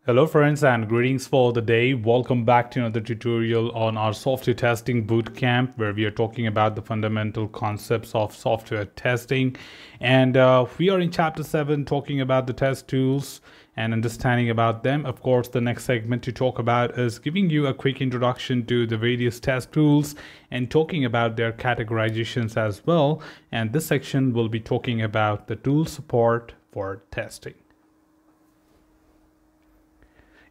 Hello friends and greetings for the day. Welcome back to another tutorial on our software testing bootcamp where we are talking about the fundamental concepts of software testing. And we are in chapter 7 talking about the test tools and understanding about them. Of course, the next segment to talk about is giving you a quick introduction to the various test tools and talking about their categorizations as well. And this section will be talking about the tool support for testing.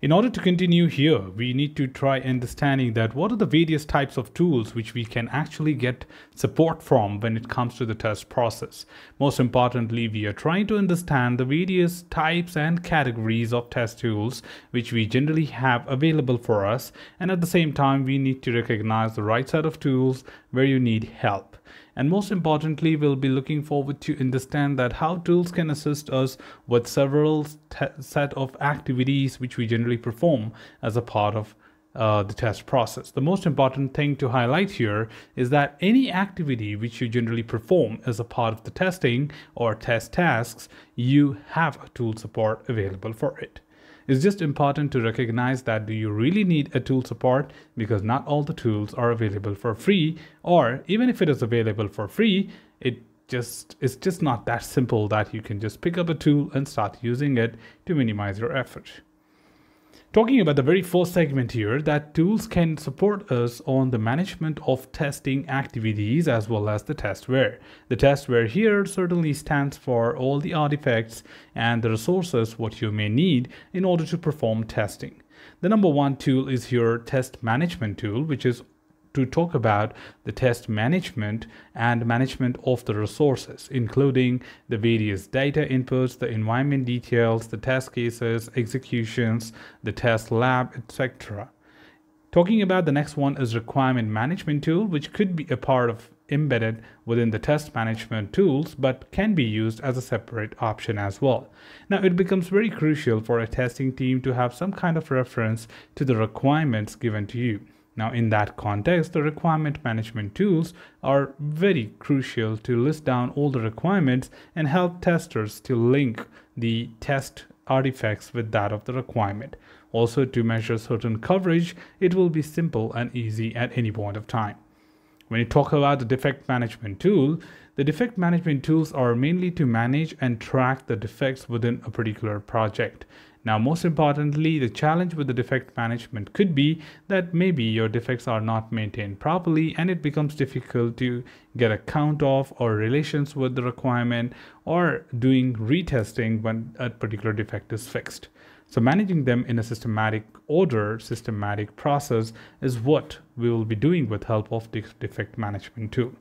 In order to continue here, we need to try understanding that what are the various types of tools which we can actually get support from when it comes to the test process. Most importantly, we are trying to understand the various types and categories of test tools which we generally have available for us, and at the same time we need to recognize the right set of tools where you need help. And most importantly, we'll be looking forward to understand that how tools can assist us with several set of activities which we generally perform as a part of the test process. The most important thing to highlight here is that any activity which you generally perform as a part of the testing or test tasks, you have a tool support available for it. It's just important to recognize that do you really need a tool support, because not all the tools are available for free, or even if it is available for free, it's just not that simple that you can just pick up a tool and start using it to minimize your effort. Talking about the very first segment here, that tools can support us on the management of testing activities as well as the testware. The testware here certainly stands for all the artifacts and the resources what you may need in order to perform testing. The number one tool is your test management tool, which is to talk about the test management and management of the resources, including the various data inputs, the environment details, the test cases, executions, the test lab, etc. Talking about the next one is requirement management tool, which could be a part of embedded within the test management tools, but can be used as a separate option as well. Now, it becomes very crucial for a testing team to have some kind of reference to the requirements given to you. Now, in that context, the requirement management tools are very crucial to list down all the requirements and help testers to link the test artifacts with that of the requirement. Also, to measure certain coverage, it will be simple and easy at any point of time. When you talk about the defect management tool, the defect management tools are mainly to manage and track the defects within a particular project. Now, most importantly, the challenge with the defect management could be that maybe your defects are not maintained properly and it becomes difficult to get a count of or relations with the requirement, or doing retesting when a particular defect is fixed. So managing them in a systematic order, systematic process is what we will be doing with help of the defect management tool.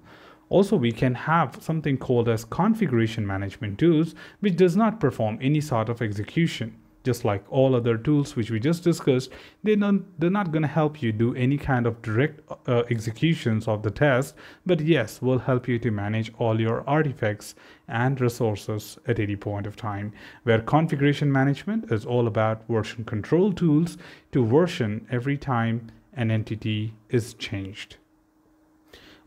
Also, we can have something called as configuration management tools, which does not perform any sort of execution. Just like all other tools which we just discussed, they're not going to help you do any kind of direct executions of the test, but yes, will help you to manage all your artifacts and resources at any point of time, where configuration management is all about version control tools to version every time an entity is changed.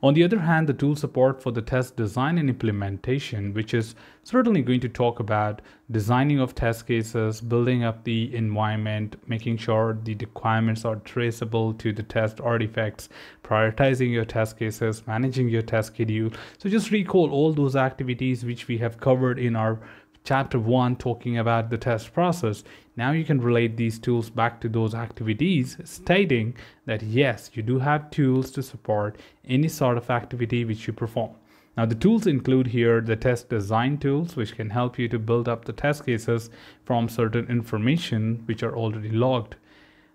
On the other hand, the tool support for the test design and implementation, which is certainly going to talk about designing of test cases, building up the environment, making sure the requirements are traceable to the test artifacts, prioritizing your test cases, managing your test schedule. So just recall all those activities which we have covered in our Chapter 1 talking about the test process. Now you can relate these tools back to those activities, stating that yes, you do have tools to support any sort of activity which you perform. Now, the tools include here the test design tools, which can help you to build up the test cases from certain information which are already logged.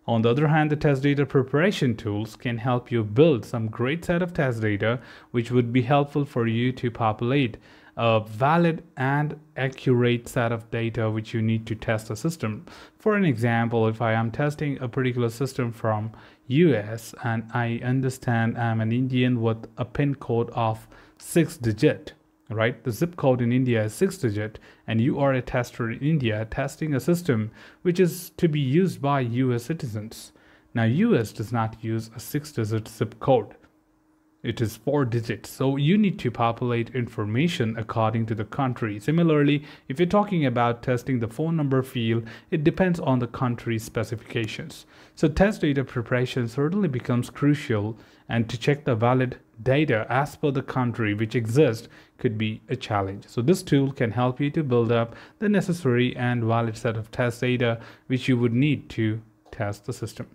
On the other hand, the test data preparation tools can help you build some great set of test data which would be helpful for you to populate a valid and accurate set of data which you need to test a system. For an example, if I am testing a particular system from US and I understand I'm an Indian with a PIN code of 6-digit, right? The zip code in India is 6-digit, and you are a tester in India testing a system which is to be used by US citizens. Now, US does not use a 6-digit zip code. it is 4 digits. So you need to populate information according to the country. Similarly, if you're talking about testing the phone number field, it depends on the country specifications. So test data preparation certainly becomes crucial, and to check the valid data as per the country which exists could be a challenge. So this tool can help you to build up the necessary and valid set of test data which you would need to test the system.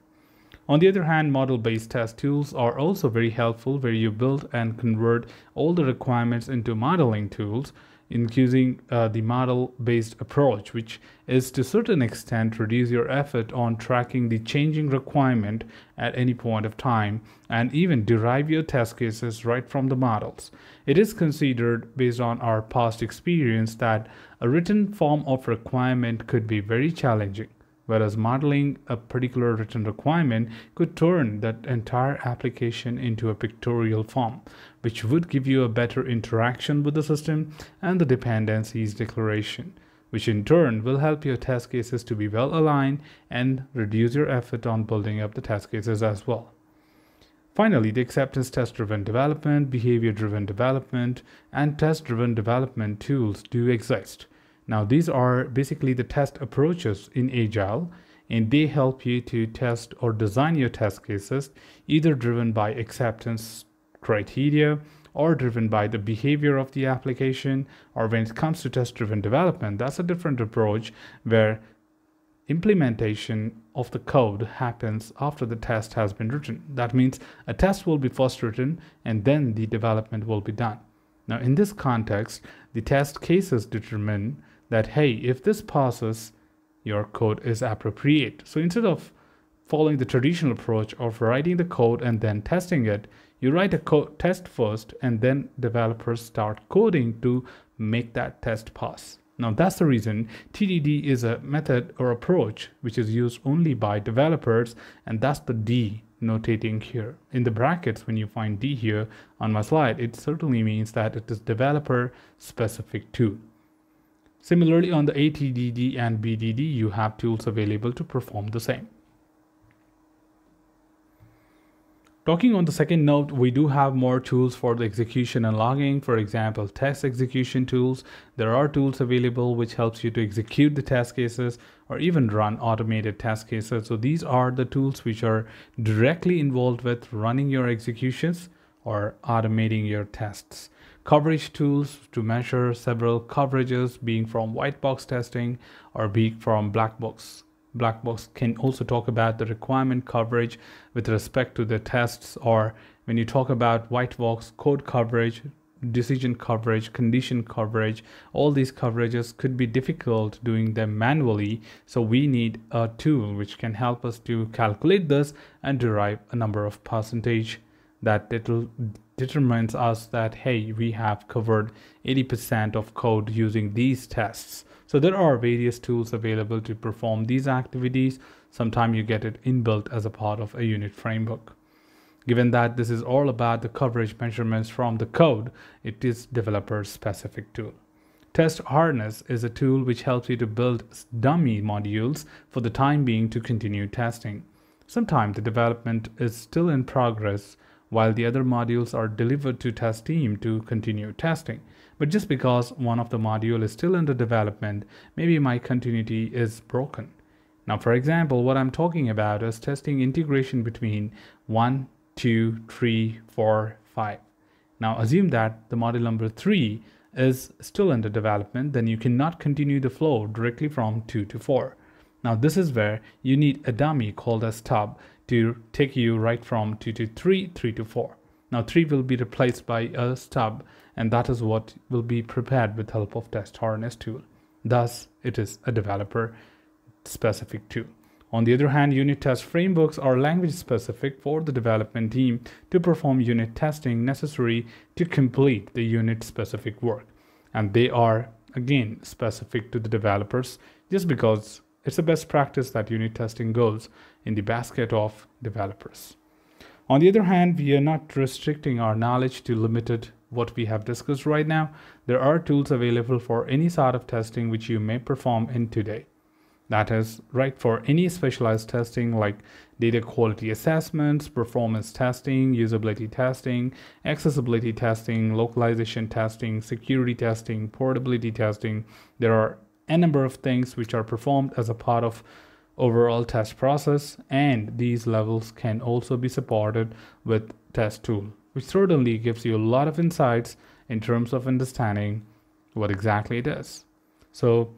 On the other hand, model-based test tools are also very helpful, where you build and convert all the requirements into modeling tools, using the model-based approach, which is to a certain extent reduce your effort on tracking the changing requirement at any point of time, and even derive your test cases right from the models. It is considered, based on our past experience, that a written form of requirement could be very challenging, whereas modeling a particular written requirement could turn that entire application into a pictorial form, which would give you a better interaction with the system and the dependencies declaration, which in turn will help your test cases to be well aligned and reduce your effort on building up the test cases as well. Finally, the acceptance test-driven development, behavior-driven development, and test-driven development tools do exist. Now, these are basically the test approaches in Agile, and they help you to test or design your test cases, either driven by acceptance criteria or driven by the behavior of the application. Or when it comes to test-driven development, that's a different approach where implementation of the code happens after the test has been written. That means a test will be first written and then the development will be done. Now, in this context, the test cases determine that, hey, if this passes, your code is appropriate. So instead of following the traditional approach of writing the code and then testing it, you write a code test first and then developers start coding to make that test pass. Now, that's the reason TDD is a method or approach which is used only by developers, and that's the D notating here. In the brackets, when you find D here on my slide, it certainly means that it is developer specific tool. Similarly, on the ATDD and BDD, you have tools available to perform the same. Talking on the second note, we do have more tools for the execution and logging. For example, test execution tools. There are tools available which helps you to execute the test cases or even run automated test cases. So these are the tools which are directly involved with running your executions or automating your tests. Coverage tools to measure several coverages, being from white box testing or being from black box. Black box can also talk about the requirement coverage with respect to the tests, or when you talk about white box, code coverage, decision coverage, condition coverage, all these coverages could be difficult doing them manually. So we need a tool which can help us to calculate this and derive a number of percentage that determines us that, hey, we have covered 80% of code using these tests. So there are various tools available to perform these activities. Sometimes you get it inbuilt as a part of a unit framework. Given that this is all about the coverage measurements from the code, it is developer specific tool. Test harness is a tool which helps you to build dummy modules for the time being to continue testing. Sometimes the development is still in progress while the other modules are delivered to test team to continue testing. But just because one of the module is still under development, maybe my continuity is broken. Now, for example, what I'm talking about is testing integration between 1, 2, 3, 4, 5. Now, assume that the module number 3 is still under development, then you cannot continue the flow directly from 2 to 4. Now, this is where you need a dummy called as stub to take you right from 2 to 3, 3 to 4. Now 3 will be replaced by a stub, and that is what will be prepared with help of test harness tool. Thus, it is a developer specific tool. On the other hand, unit test frameworks are language specific for the development team to perform unit testing necessary to complete the unit specific work. And they are again specific to the developers, just because it's a best practice that unit testing goes in the basket of developers. On the other hand, we are not restricting our knowledge to limited what we have discussed right now. There are tools available for any sort of testing which you may perform in today. That is right for any specialized testing like data quality assessments, performance testing, usability testing, accessibility testing, localization testing, security testing, portability testing. There are a number of things which are performed as a part of overall test process, and these levels can also be supported with test tool, which certainly gives you a lot of insights in terms of understanding what exactly it is. So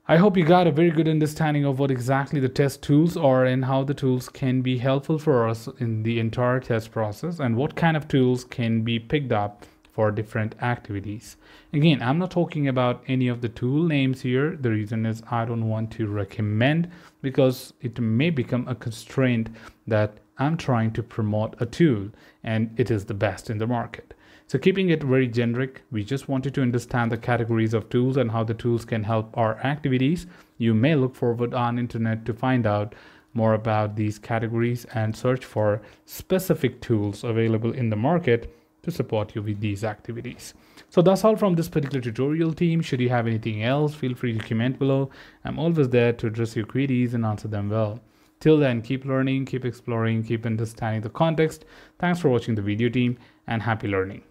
I hope you got a very good understanding of what exactly the test tools are and how the tools can be helpful for us in the entire test process, and what kind of tools can be picked up for different activities. Again, I'm not talking about any of the tool names here. The reason is I don't want to recommend, because it may become a constraint that I'm trying to promote a tool and it is the best in the market. So keeping it very generic, we just wanted to understand the categories of tools and how the tools can help our activities. You may look forward on internet to find out more about these categories and search for specific tools available in the market to support you with these activities. So that's all from this particular tutorial, team. Should you have anything else, feel free to comment below. I'm always there to address your queries and answer them well. Till then, keep learning, keep exploring, keep understanding the context. Thanks for watching the video, team, and happy learning.